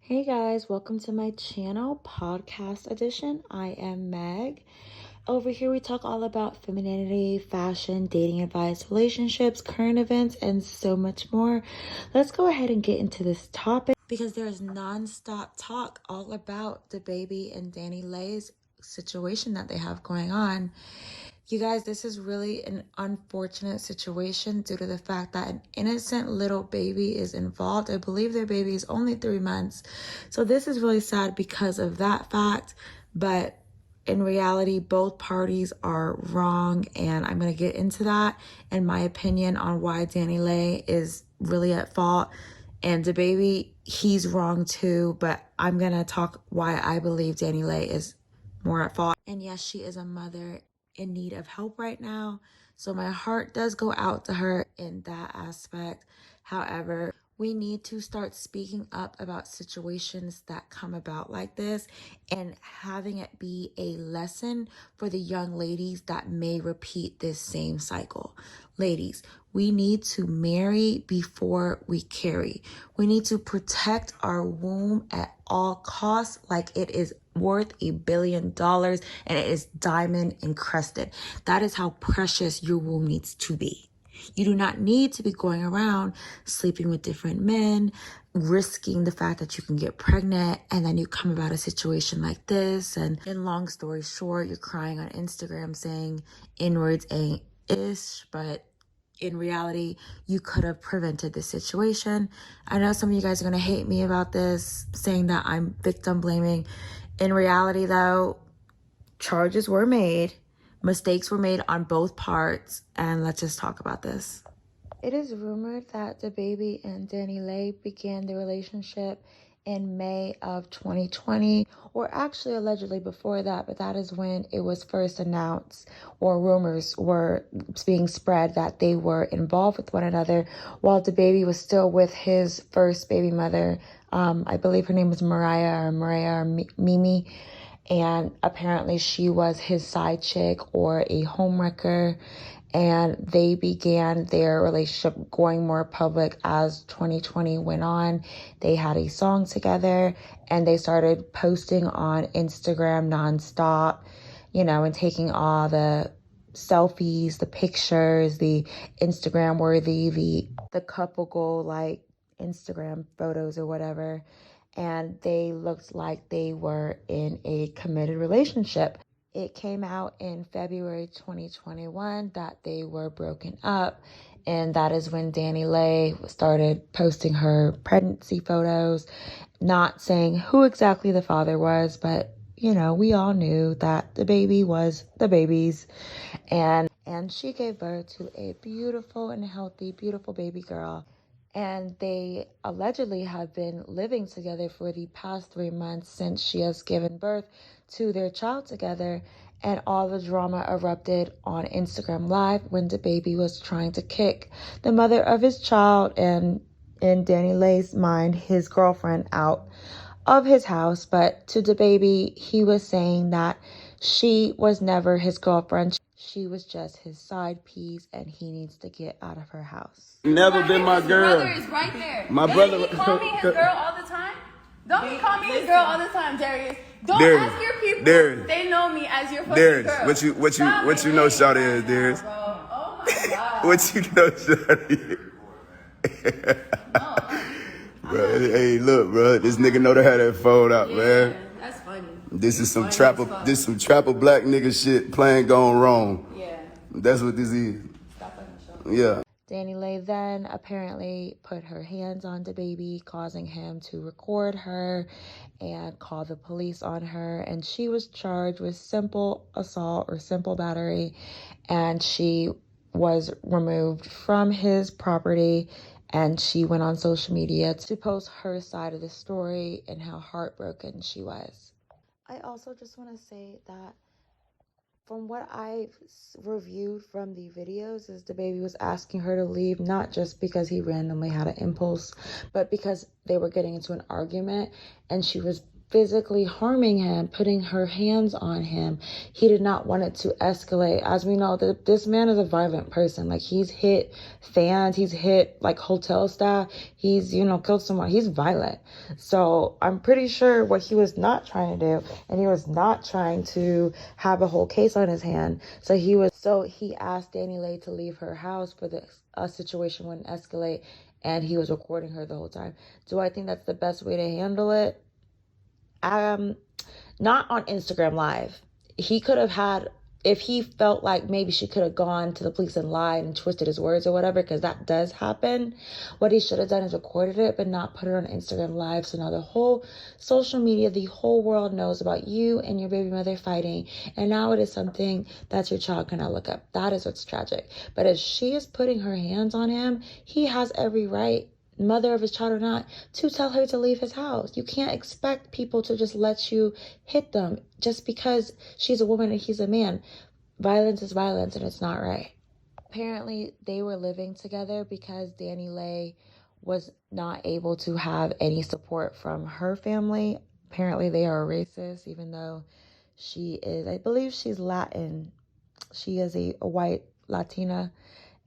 Hey guys, welcome to my channel, podcast edition. I am Meg. Over here we talk all about femininity, fashion, dating advice, relationships, current events, and so much more. Let's go ahead and get into this topic because there's non-stop talk all about DaBaby and Leigh's situation that they have going on. You guys, this is really an unfortunate situation due to the fact that an innocent little baby is involved. I believe their baby is only 3 months. So this is really sad because of that fact. But in reality, both parties are wrong. And I'm going to get into that and my opinion on why Leigh is really at fault. And DaBaby, he's wrong too. But I'm going to talk why I believe Leigh is more at fault. And yes, she is a mother in need of help right now. So my heart does go out to her in that aspect. However, we need to start speaking up about situations that come about like this and having it be a lesson for the young ladies that may repeat this same cycle. Ladies, we need to marry before we carry. We need to protect our womb at all costs like it is worth $1 billion and it is diamond encrusted. That is how precious your womb needs to be. You do not need to be going around sleeping with different men, risking the fact that you can get pregnant, and then you come about a situation like this. And in long story short, you're crying on Instagram saying inwards ain't ish, but in reality, you could have prevented this situation. I know some of you guys are going to hate me about this, saying that I'm victim blaming. In reality, though, charges were made. Mistakes were made on both parts, and let's just talk about this. It is rumored that DaBaby and Leigh began the relationship in May of 2020, or actually allegedly before that, but that is when it was first announced, or rumors were being spread that they were involved with one another while DaBaby was still with his first baby mother. I believe her name was Mariah or Mimi. And apparently she was his side chick or a homewrecker. And they began their relationship going more public as 2020 went on. They had a song together and they started posting on Instagram nonstop, and taking all the selfies, the pictures, the Instagram worthy, the couple goal like Instagram photos or whatever. And they looked like they were in a committed relationship. It came out in February 2021 that they were broken up, and that is when Leigh started posting her pregnancy photos, not saying who exactly the father was, but we all knew that the baby was the baby's, and she gave birth to a beautiful and healthy, beautiful baby girl. And they allegedly have been living together for the past 3 months since she has given birth to their child together. And all the drama erupted on Instagram Live when DaBaby was trying to kick the mother of his child and, in Leigh's mind, his girlfriend out of his house. But to DaBaby, he was saying that she was never his girlfriend. She was just his side piece, and he needs to get out of her house. Never been my girl. My brother is right there. My brother. He call me his girl all the time. Don't he call me his girl all the time, Darius? Don't Darius, ask your people. Darius, they know me as your fucking Darius, girl. what you know, Shawty is, Darius? Bro. Oh my god. What you know, Shawty? Bro, hey, look, bro, this nigga know to have that phone out, man. That's funny. This is some trapper black nigga shit playing gone wrong. Yeah. That's what this is. Stop fucking show. Yeah. Leigh then apparently put her hands on DaBaby, causing him to record her and call the police on her. And she was charged with simple assault or simple battery. And she was removed from his property. And she went on social media to post her side of the story and how heartbroken she was. I also just want to say that from what I've reviewed from the videos is DaBaby was asking her to leave, not just because he randomly had an impulse, but because they were getting into an argument and she was physically harming him, putting her hands on him. He did not want it to escalate. As we know, this man is a violent person. Like, he's hit fans, he's hit like hotel staff, he's, killed someone. He's violent. So I'm pretty sure what he was not trying to do, and he was not trying to have a whole case on his hand. So he asked Dani Leigh to leave her house for the situation wouldn't escalate, and he was recording her the whole time. Do I think that's the best way to handle it? Not on Instagram Live. He could have had, if he felt like maybe she could have gone to the police and lied and twisted his words or whatever, because that does happen, what he should have done is recorded it, but not put it on Instagram Live. So now the whole social media, the whole world knows about you and your baby mother fighting. And now it is something that your child cannot look up. That is what's tragic. But if she is putting her hands on him, he has every right, mother of his child or not, to tell her to leave his house. You can't expect people to just let you hit them just because she's a woman and he's a man. Violence is violence, and it's not right. Apparently, they were living together because Dani Leigh was not able to have any support from her family. Apparently, they are racist, even though she is, I believe she's Latin. She is a white Latina,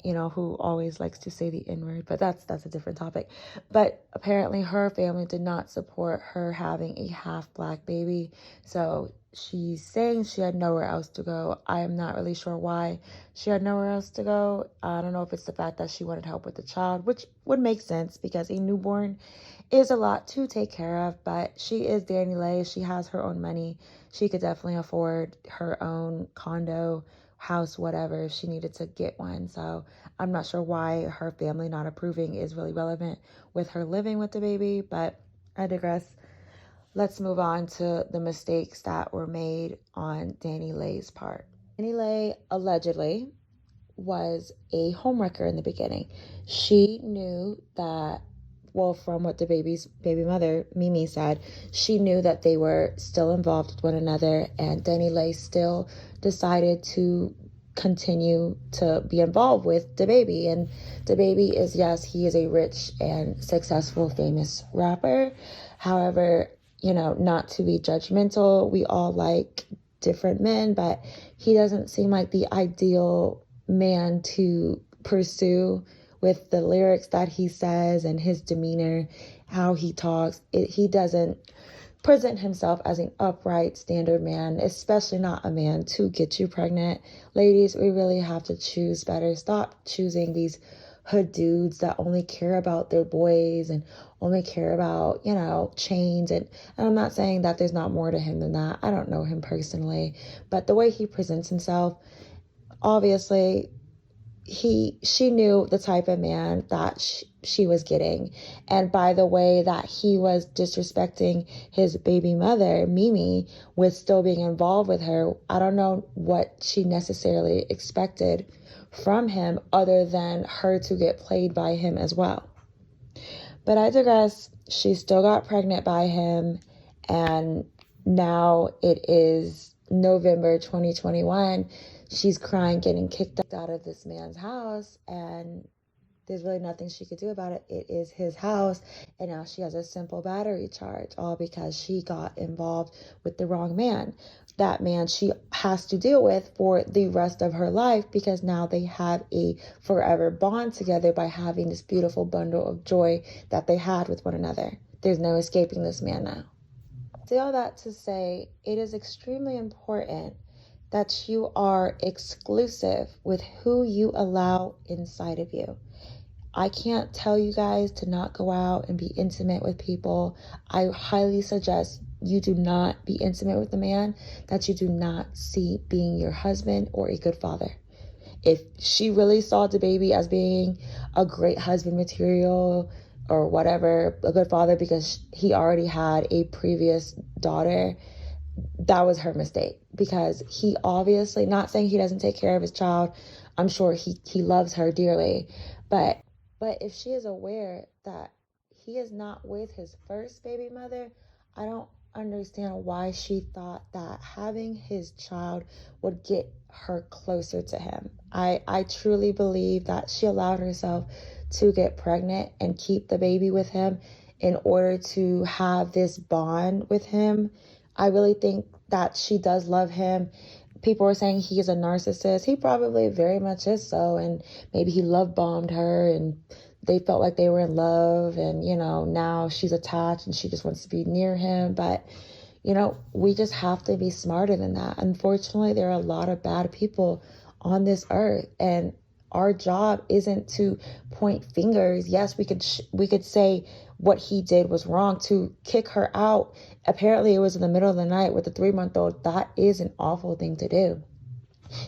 who always likes to say the N-word, but that's a different topic. But apparently her family did not support her having a half-black baby, so she's saying she had nowhere else to go. I am not really sure why she had nowhere else to go. I don't know if it's the fact that she wanted help with the child, which would make sense because a newborn is a lot to take care of, but she is Dani Leigh. She has her own money. She could definitely afford her own condo, house, whatever, if she needed to get one. So I'm not sure why her family not approving is really relevant with her living with the baby, but I digress. Let's move on to the mistakes that were made on Dani Leigh's part. Dani Leigh allegedly was a homewrecker in the beginning. She knew that, well, from what the baby's baby mother, Mimi, said, she knew that they were still involved with one another, and Dani Leigh still decided to continue to be involved with the baby. And the baby is, yes, he is a rich and successful, famous rapper. However, not to be judgmental, we all like different men, but he doesn't seem like the ideal man to pursue with the lyrics that he says and his demeanor, how he talks. He doesn't present himself as an upright, standard man, especially not a man to get you pregnant. Ladies, we really have to choose better. Stop choosing these hood dudes that only care about their boys and only care about, chains. And I'm not saying that there's not more to him than that. I don't know him personally, but the way he presents himself, obviously, she knew the type of man that she was getting. And by the way that he was disrespecting his baby mother, Mimi, with still being involved with her, I don't know what she necessarily expected from him other than her to get played by him as well. But I digress. She still got pregnant by him, and now it is November 2021. She's crying, getting kicked out of this man's house, and there's really nothing she could do about it. It is his house, and now she has a simple battery charge, all because she got involved with the wrong man. That man she has to deal with for the rest of her life, because now they have a forever bond together by having this beautiful bundle of joy that they had with one another. There's no escaping this man now. Say all that to say, it is extremely important that you are exclusive with who you allow inside of you. I can't tell you guys to not go out and be intimate with people. I highly suggest you do not be intimate with a man that you do not see being your husband or a good father. If she really saw the baby as being a great husband material or whatever, a good father, because he already had a previous daughter, that was her mistake, because he obviously, not saying he doesn't take care of his child, I'm sure he loves her dearly, but if she is aware that he is not with his first baby mother, I don't understand why she thought that having his child would get her closer to him. I truly believe that she allowed herself to get pregnant and keep the baby with him in order to have this bond with him. I really think that she does love him. People are saying he is a narcissist. He probably very much is so, and maybe he love bombed her and they felt like they were in love, and now she's attached and she just wants to be near him. But we just have to be smarter than that. Unfortunately, there are a lot of bad people on this earth, and our job isn't to point fingers. Yes, we could say what he did was wrong. To kick her out, apparently it was in the middle of the night with a 3-month-old. That is an awful thing to do.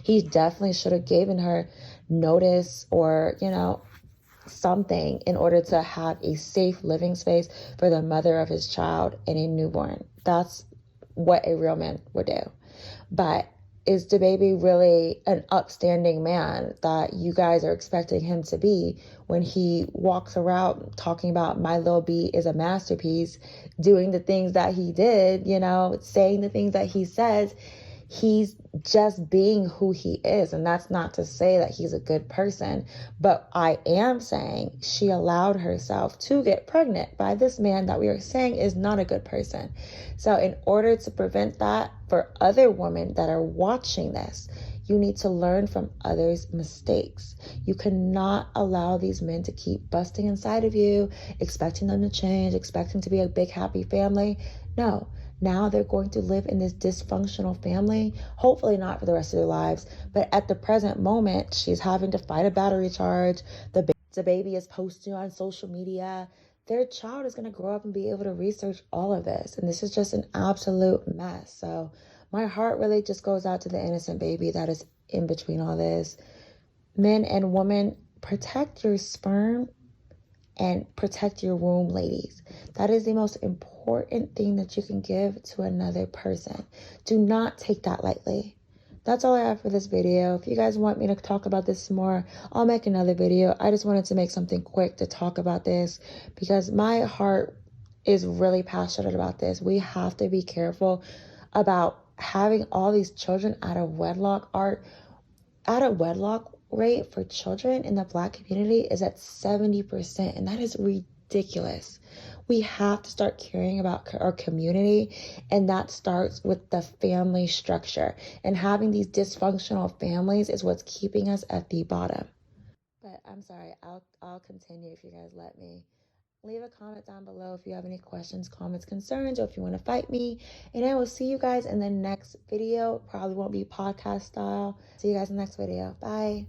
He definitely should have given her notice, or something, in order to have a safe living space for the mother of his child and a newborn. That's what a real man would do. But is DaBaby really an upstanding man that you guys are expecting him to be when he walks around talking about my little B is a masterpiece, doing the things that he did, saying the things that he says? He's just being who he is. And that's not to say that he's a good person, but I am saying she allowed herself to get pregnant by this man that we are saying is not a good person. So in order to prevent that, for other women that are watching this, you need to learn from others' mistakes. You cannot allow these men to keep busting inside of you, expecting them to change, expecting to be a big happy family. No. Now they're going to live in this dysfunctional family, hopefully not for the rest of their lives. But at the present moment, she's having to fight a battery charge. The baby is posting on social media. Their child is going to grow up and be able to research all of this. And this is just an absolute mess. So my heart really just goes out to the innocent baby that is in between all this. Men and women, protect your sperm and protect your womb, ladies. That is the most important thing that you can give to another person. Do not take that lightly. That's all I have for this video. If you guys want me to talk about this more, I'll make another video. I just wanted to make something quick to talk about this because my heart is really passionate about this. We have to be careful about having all these children out of wedlock. Out of wedlock rate for children in the Black community is at 70%, and that is ridiculous. We have to start caring about our community, and that starts with the family structure. And having these dysfunctional families is what's keeping us at the bottom. But I'm sorry, I'll continue if you guys let me. Leave a comment down below if you have any questions, comments, concerns, or if you want to fight me. And I will see you guys in the next video. Probably won't be podcast style. See you guys in the next video. Bye.